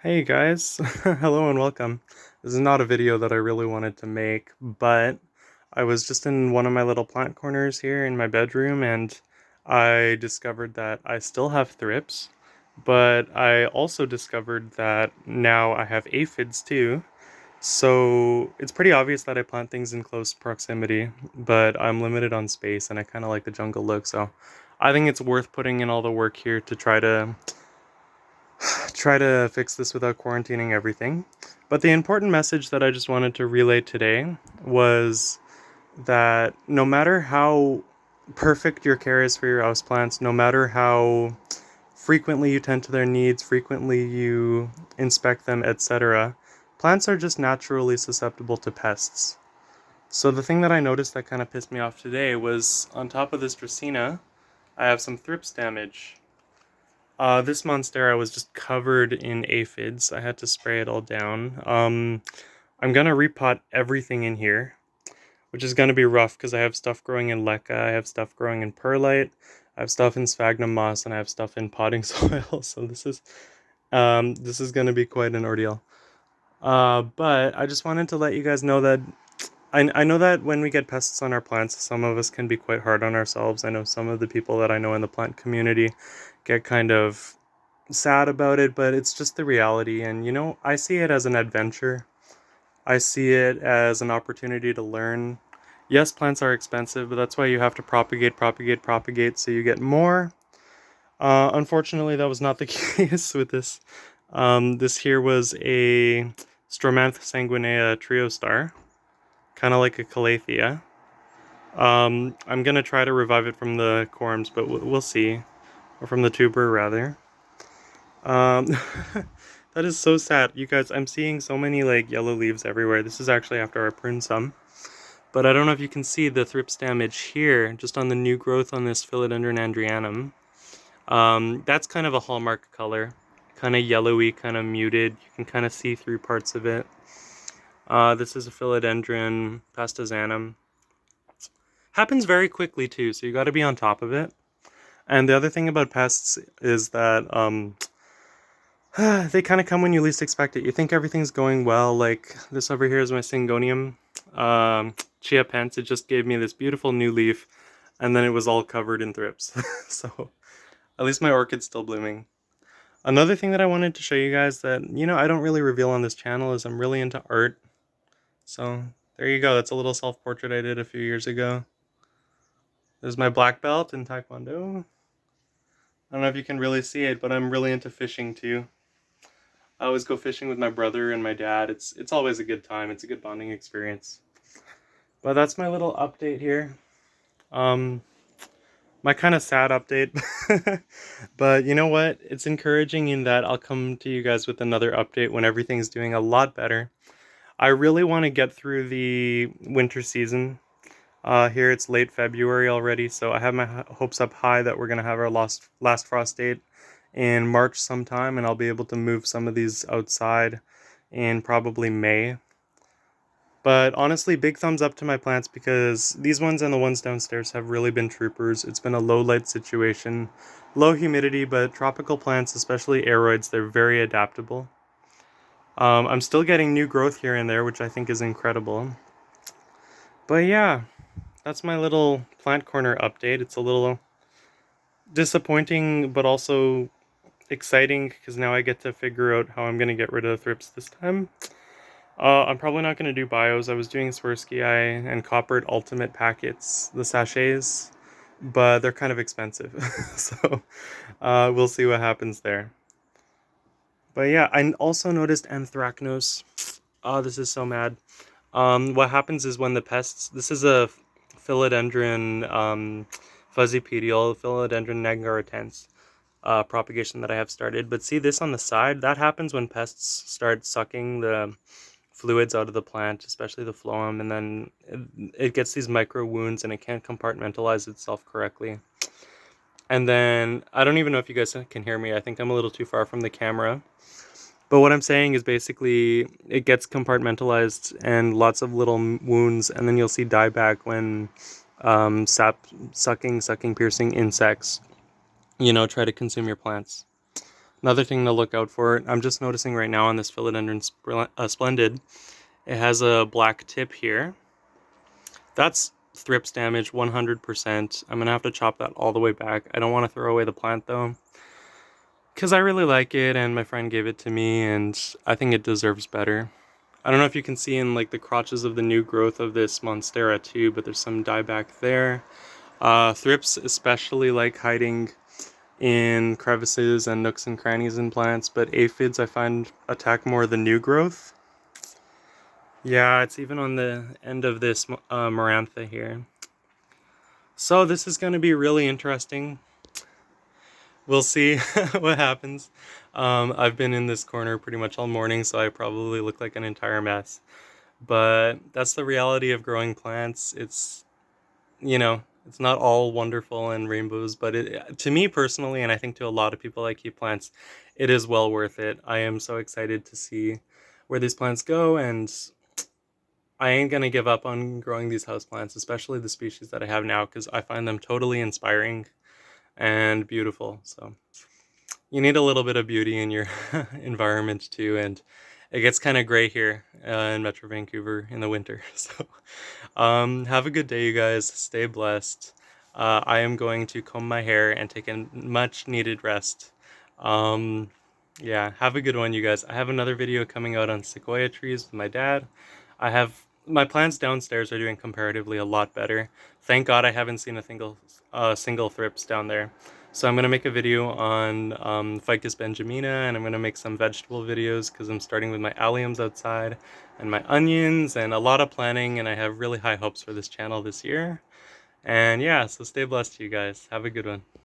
Hey guys, hello and welcome. This is not a video that I really wanted to make, but I was just in one of my little plant corners here in my bedroom and I discovered that I still have thrips, but I also discovered that now I have aphids too. So it's pretty obvious that I plant things in close proximity, but I'm limited on space and I kind of like the jungle look, so I think it's worth putting in all the work here to try to fix this without quarantining everything. But the important message that I just wanted to relay today was that no matter how perfect your care is for your houseplants, no matter how frequently you tend to their needs, frequently you inspect them, etc., plants are just naturally susceptible to pests. So the thing that I noticed that kind of pissed me off today was on top of this Dracaena, I have some thrips damage. This monstera was just covered in aphids. I had to spray it all down. I'm gonna repot everything in here, which is gonna be rough because I have stuff growing in leca, I have stuff growing in perlite, I have stuff in sphagnum moss, and I have stuff in potting soil. So this is gonna be quite an ordeal. But I just wanted to let you guys know that I know that when we get pests on our plants, some of us can be quite hard on ourselves. I know some of the people that I know in the plant community get kind of sad about it, but it's just the reality. And I see it as an adventure. I see it as an opportunity to learn. Yes, plants are expensive, but that's why you have to propagate, propagate, propagate so you get more. Unfortunately, that was not the case with this. This here was a Stromanth sanguinea trio star, kind of like a calathea. I'm gonna try to revive it from the corms, but we'll see, or from the tuber rather. Um, that is so sad. You guys, I'm seeing so many like yellow leaves everywhere. This is actually after I pruned some. But I don't know if you can see the thrips damage here, just on the new growth on this Philodendron andrianum. That's kind of a hallmark color. Kind of yellowy, kind of muted. You can kind of see through parts of it. This is a Philodendron pastazanum. Happens very quickly too, so you got to be on top of it. And the other thing about pests is that they kind of come when you least expect it. You think everything's going well. Like this over here is my Syngonium Chia Pence. It just gave me this beautiful new leaf, and then it was all covered in thrips. So at least my orchid's still blooming. Another thing that I wanted to show you guys that, I don't really reveal on this channel is I'm really into art. So there you go. That's a little self-portrait I did a few years ago. There's my black belt in Taekwondo. I don't know if you can really see it, but I'm really into fishing too. I always go fishing with my brother and my dad. It's always a good time. It's a good bonding experience. But that's my little update here. Um, my kind of sad update. But you know what? It's encouraging in that I'll come to you guys with another update when everything's doing a lot better. I really want to get through the winter season. Here it's late February already, so I have my hopes up high that we're gonna have our last frost date in March sometime, and I'll be able to move some of these outside in probably May. But honestly, big thumbs up to my plants because these ones and the ones downstairs have really been troopers. It's been a low light situation, low humidity, but tropical plants, especially aroids, they're very adaptable. I'm still getting new growth here and there, which I think is incredible. But yeah, that's my little plant corner update. It's a little disappointing, but also exciting because now I get to figure out how I'm going to get rid of the thrips this time. I'm probably not going to do bios. I was doing Swirsky and Coppered Ultimate packets, the sachets, but they're kind of expensive. So we'll see what happens there. But yeah, I also noticed anthracnose. Oh, this is so mad. What happens is when the pests, this is a philodendron fuzzy petiole, philodendron nagaratense propagation that I have started. But see this on the side? That happens when pests start sucking the fluids out of the plant, especially the phloem, and then it gets these micro wounds and it can't compartmentalize itself correctly. And then, I don't even know if you guys can hear me. I think I'm a little too far from the camera. But what I'm saying is basically it gets compartmentalized and lots of little wounds, and then you'll see dieback when sucking, piercing insects, try to consume your plants. Another thing to look out for, I'm just noticing right now on this Philodendron Splendid, it has a black tip here. That's thrips damage 100%. I'm going to have to chop that all the way back. I don't want to throw away the plant though, because I really like it and my friend gave it to me and I think it deserves better. I don't know if you can see in like the crotches of the new growth of this Monstera too, but there's some dieback there. Thrips especially like hiding in crevices and nooks and crannies in plants, but aphids I find attack more the new growth. Yeah, it's even on the end of this Marantha here. So this is going to be really interesting. We'll see what happens. I've been in this corner pretty much all morning, so I probably look like an entire mess. But that's the reality of growing plants. It's, you know, it's not all wonderful and rainbows, but to me personally, and I think to a lot of people that keep plants, it is well worth it. I am so excited to see where these plants go, and I ain't gonna give up on growing these houseplants, especially the species that I have now, because I find them totally inspiring and beautiful. So you need a little bit of beauty in your environment too, and it gets kind of gray here in Metro Vancouver in the winter. So have a good day, you guys. Stay blessed. I am going to comb my hair and take a much needed rest. Um, yeah, have a good one, you guys. I have another video coming out on sequoia trees with my dad. I have my plants downstairs are doing comparatively a lot better. Thank God I haven't seen a single thrips down there. So I'm going to make a video on Ficus benjamina, and I'm going to make some vegetable videos because I'm starting with my alliums outside and my onions and a lot of planning, and I have really high hopes for this channel this year. And yeah, so stay blessed, you guys. Have a good one.